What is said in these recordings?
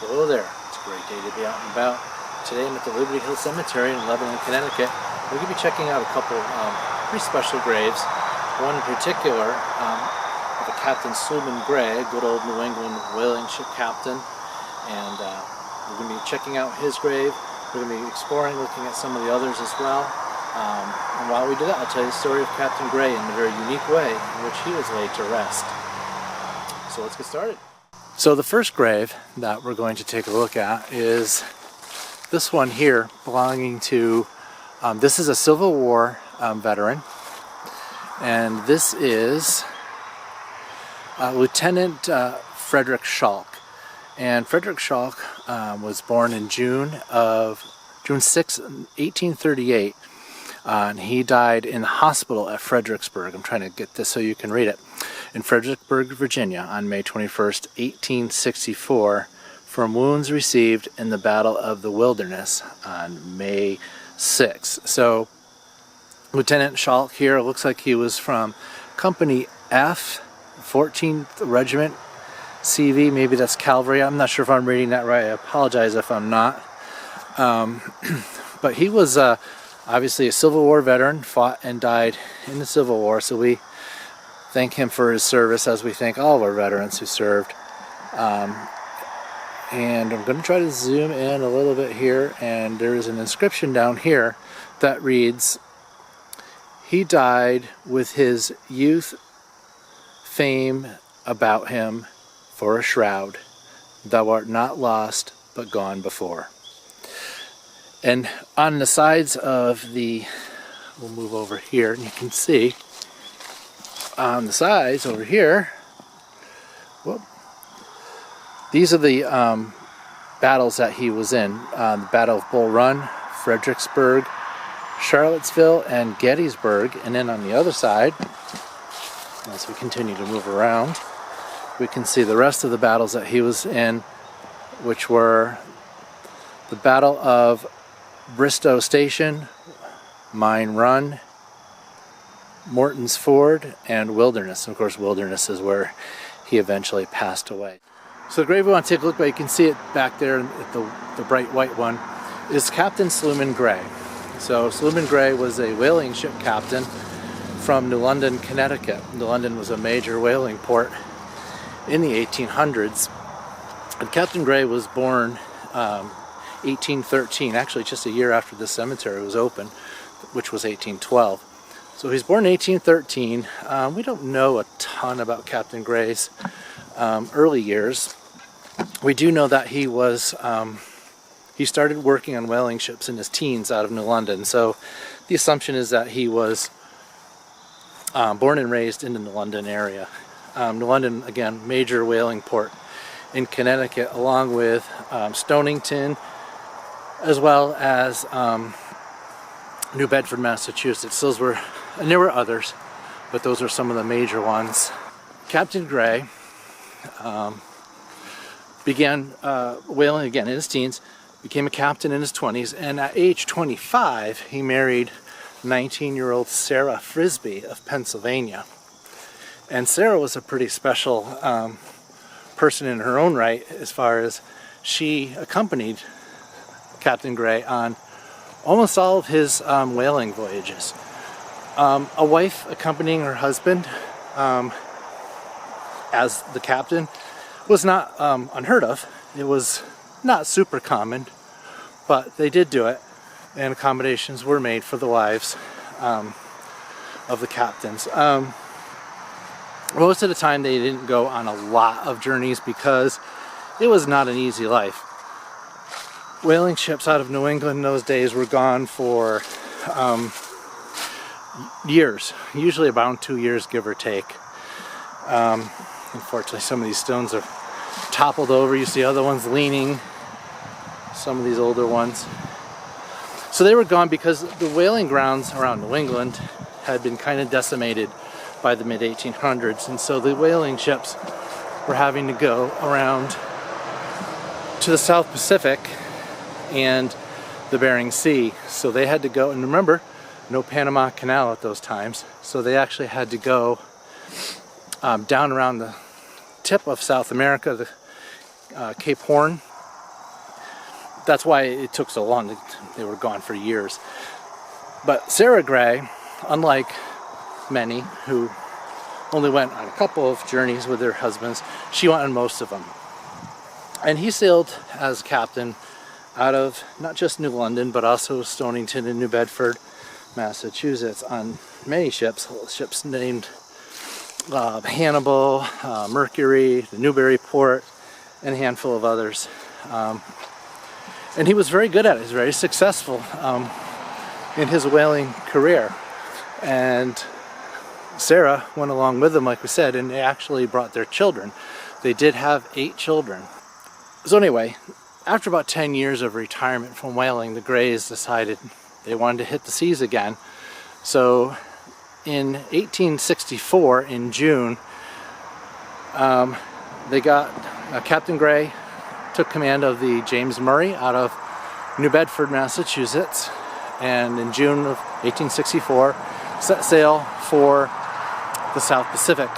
Hello there, it's a great day to be out and about. Today I'm at the Liberty Hill Cemetery in Lebanon, Connecticut. We're going to be checking out a couple pretty special graves. One in particular of a Captain Sluman Gray, a good old New England whaling ship captain. And we're going to be checking out his grave. We're going to be exploring, looking at some of the others as well. And while we do that, I'll tell you the story of Captain Gray in a very unique way in which he was laid to rest. So let's get started. So the first grave that we're going to take a look at is this one here, belonging to, this is a Civil War veteran, and this is Lieutenant Frederick Schalk. And Frederick Schalk was born in June 6, 1838, and he died in the hospital at Fredericksburg. I'm trying to get this so you can read it. In Fredericksburg, Virginia, on May 21st, 1864, from wounds received in the Battle of the Wilderness on May 6. So, Lieutenant Schalk here looks like he was from Company F, 14th Regiment, CV, maybe that's cavalry. I'm not sure if I'm reading that right. I apologize if I'm not. But he was obviously a Civil War veteran, fought and died in the Civil War, so we thank him for his service, as we thank all of our veterans who served. And I'm going to try to zoom in a little bit here, and there's an inscription down here that reads, "He died with his youth fame about him for a shroud. Thou art not lost, but gone before." And on the sides of the, we'll move over here, and you can see on the sides over here, whoop, these are the battles that he was in. The Battle of Bull Run, Fredericksburg, Charlottesville, and Gettysburg. And then on the other side, as we continue to move around, we can see the rest of the battles that he was in, which were the Battle of Bristow Station, Mine Run, Morton's Ford, and Wilderness. And of course, Wilderness is where he eventually passed away. So the grave we want to take a look at, you can see it back there, the bright white one, is Captain Sluman Gray. So Sluman Gray was a whaling ship captain from New London, Connecticut. New London was a major whaling port in the 1800s. And Captain Gray was born 1813, actually just a year after the cemetery was opened, which was 1812. So he's born in 1813. We don't know a ton about Captain Gray's early years. We do know that he was, he started working on whaling ships in his teens out of New London. So the assumption is that he was born and raised in the New London area. New London, again, major whaling port in Connecticut, along with Stonington, as well as New Bedford, Massachusetts. Those were, and there were others, but those are some of the major ones. Captain Gray began whaling again in his teens, became a captain in his 20s, and at age 25 he married 19-year-old Sarah Frisbee of Pennsylvania. And Sarah was a pretty special person in her own right, as far as she accompanied Captain Gray on almost all of his whaling voyages. A wife accompanying her husband as the captain was not unheard of. It was not super common, but they did do it, and accommodations were made for the wives of the captains. Most of the time they didn't go on a lot of journeys because it was not an easy life. Whaling ships out of New England in those days were gone for years, usually about 2 years, give or take. Unfortunately, some of these stones are toppled over. You see other ones leaning, some of these older ones. So they were gone because the whaling grounds around New England had been kind of decimated by the mid-1800s, and so the whaling ships were having to go around to the South Pacific and the Bering Sea. So they had to go, and remember, no Panama Canal at those times, so they actually had to go down around the tip of South America, the Cape Horn, that's why it took so long. They were gone for years. But Sarah Gray, unlike many who only went on a couple of journeys with their husbands, she went on most of them. And he sailed as captain out of not just New London, but also Stonington and New Bedford, Massachusetts, on many ships named Hannibal, Mercury, the Newburyport, and a handful of others. And he was very good at it. He was very successful in his whaling career. And Sarah went along with them, like we said, and they actually brought their children. They did have 8 children. So anyway, after about 10 years of retirement from whaling, the Grays decided they wanted to hit the seas again. So in 1864, in June, they got Captain Gray took command of the James Murray out of New Bedford, Massachusetts, and in June of 1864 set sail for the South Pacific.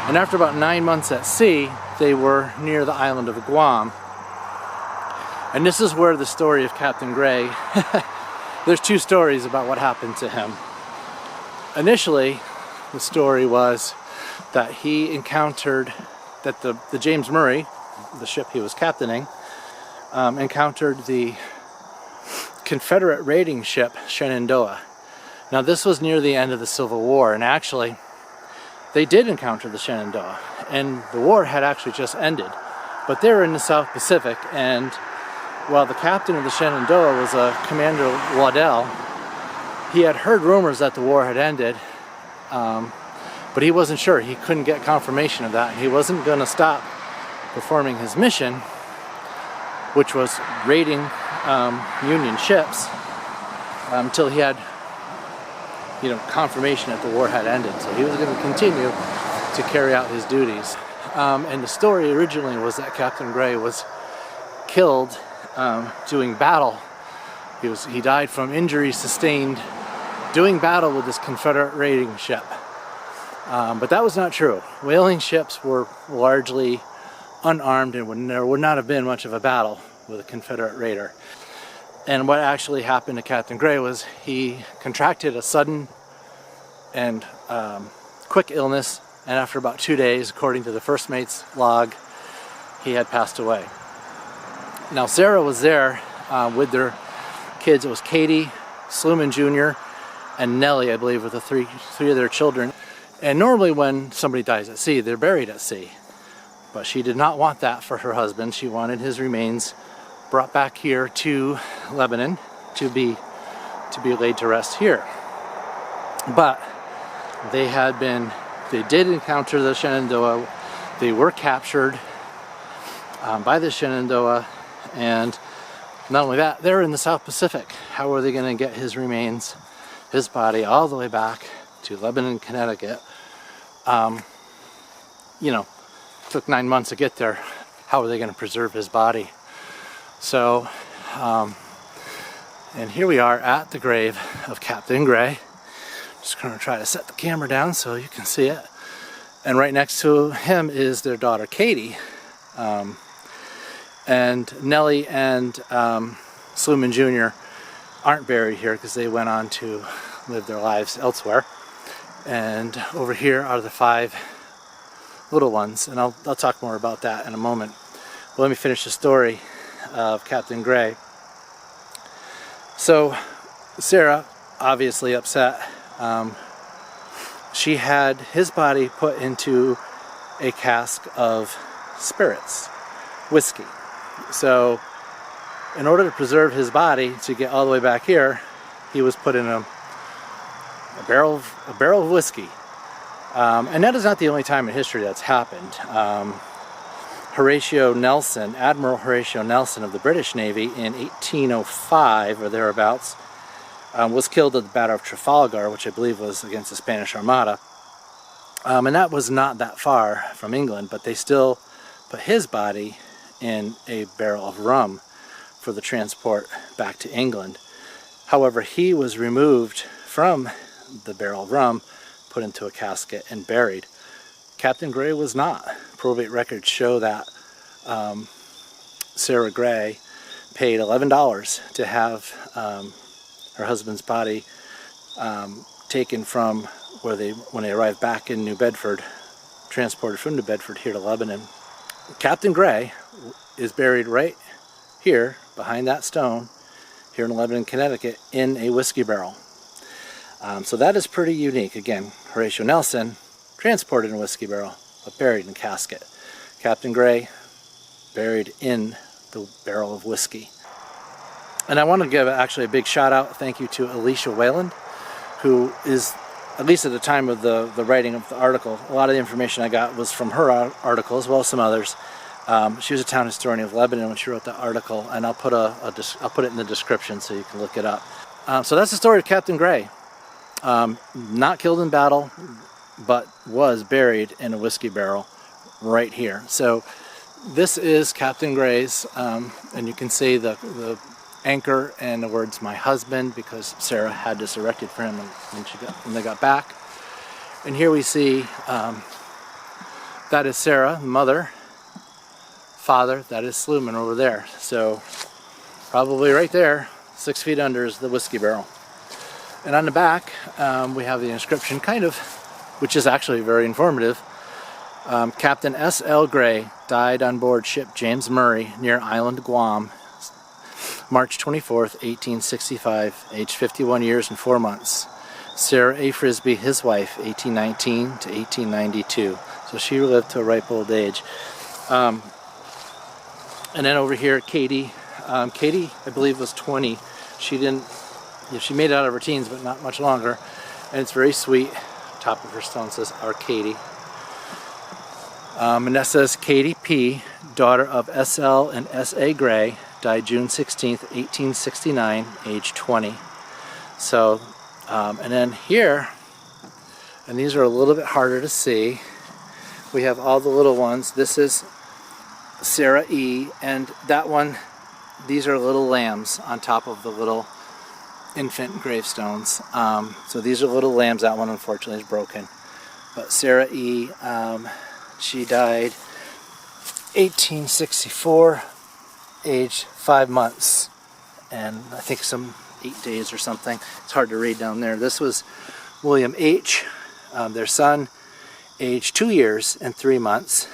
And after about 9 months at sea, they were near the island of Guam. And this is where the story of Captain Gray, there's 2 stories about what happened to him. Initially, the story was that he encountered, that the James Murray, the ship he was captaining, encountered the Confederate raiding ship Shenandoah. Now this was near the end of the Civil War, and actually they did encounter the Shenandoah, and the war had actually just ended. But they were in the South Pacific, and while the captain of the Shenandoah was Commander Waddell, he had heard rumors that the war had ended, but he wasn't sure. He couldn't get confirmation of that, and he wasn't going to stop performing his mission, which was raiding Union ships, until he had confirmation that the war had ended. So he was going to continue to carry out his duties. And the story originally was that Captain Gray was killed doing battle. He died from injuries sustained doing battle with this Confederate raiding ship. But that was not true. Whaling ships were largely unarmed, and there would not have been much of a battle with a Confederate raider. And what actually happened to Captain Gray was he contracted a sudden and quick illness, and after about 2 days, according to the first mate's log, he had passed away. Now Sarah was there with their kids. It was Katie, Sluman Jr., and Nellie, I believe, with the three of their children. And normally when somebody dies at sea, they're buried at sea. But she did not want that for her husband. She wanted his remains brought back here to Lebanon to be laid to rest here. But they did encounter the Shenandoah. They were captured by the Shenandoah, and not only that, they're in the South Pacific. How are they going to get his remains, his body, all the way back to Lebanon, Connecticut? Took 9 months to get there. How are they going to preserve his body? So, and here we are at the grave of Captain Gray. Just going to try to set the camera down so you can see it. And right next to him is their daughter Katie. And Nellie and Sluman Jr. aren't buried here because they went on to live their lives elsewhere. And over here are the 5 little ones, and I'll talk more about that in a moment. But let me finish the story of Captain Gray. So Sarah, obviously upset, she had his body put into a cask of spirits, whiskey. So in order to preserve his body to get all the way back here, he was put in a barrel of whiskey. And that is not the only time in history that's happened. Horatio Nelson, Admiral Horatio Nelson of the British Navy in 1805 or thereabouts, was killed at the Battle of Trafalgar, which I believe was against the Spanish Armada. And that was not that far from England, but they still put his body in a barrel of rum for the transport back to England. However, he was removed from the barrel of rum, put into a casket, and buried. Captain Gray was not. Probate records show that Sarah Gray paid $11 to have her husband's body taken from when they arrived back in New Bedford, transported from New Bedford here to Lebanon. Captain Gray is buried right here behind that stone here in Lebanon, Connecticut, in a whiskey barrel. So that is pretty unique. Again, Horatio Nelson transported in a whiskey barrel, but buried in a casket. Captain Gray buried in the barrel of whiskey. And I want to give actually a big shout out, thank you to Alicia Wayland, who is, at least at the time of the writing of the article, a lot of the information I got was from her article as well as some others. She was a town historian of Lebanon when she wrote the article, and I'll put it in the description so you can look it up. So that's the story of Captain Gray. Not killed in battle, but was buried in a whiskey barrel right here. So this is Captain Gray's, and you can see the anchor and the words "my husband," because Sarah had this erected for him when they got back. And here we see that is Sarah, mother, father, that is Sluman over there. So probably right there, 6 feet under, is the whiskey barrel. And on the back we have the inscription, kind of, which is actually very informative. Captain S.L. Gray died on board ship James Murray near Island Guam, March 24th, 1865, aged 51 years and 4 months. Sarah A. Frisbee, his wife, 1819 to 1892. So she lived to a ripe old age. And then over here, Katie. Katie, I believe, was 20. She made it out of her teens, but not much longer. And it's very sweet. Top of her stone says, "Our Katie." And that says, Katie P., daughter of S.L. and S.A. Gray, died June 16th, 1869, age 20. So, and then here, and these are a little bit harder to see, we have all the little ones. This is Sarah E., and that one, these are little lambs on top of the little infant gravestones. So these are little lambs. That one unfortunately is broken. But Sarah E., she died 1864, age 5 months, and I think some 8 days or something. It's hard to read down there. This was William H., their son, age 2 years and 3 months,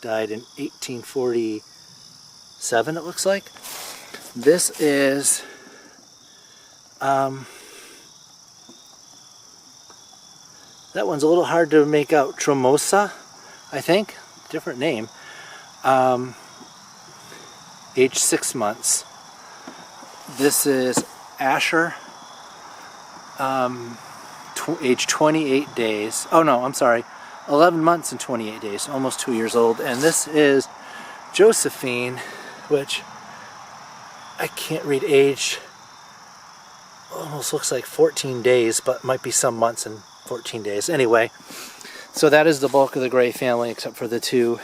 died in 1847, it looks like. This is that one's a little hard to make out. Tromosa, I think, different name. Age 6 months. This is Asher, age 28 days. Oh no, I'm sorry, 11 months and 28 days, almost 2 years old. And this is Josephine, which I can't read age. Almost looks like 14 days, but might be some months and 14 days. Anyway, so that is the bulk of the Gray family, except for the two,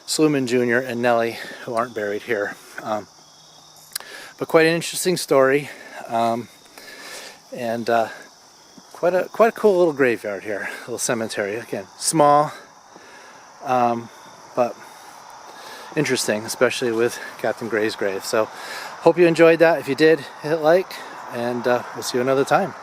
Sluman Jr. and Nellie, who aren't buried here. But quite an interesting story, and quite a cool little graveyard here, little cemetery. Again, small, but interesting, especially with Captain Gray's grave. So, hope you enjoyed that. If you did, hit like, and we'll see you another time.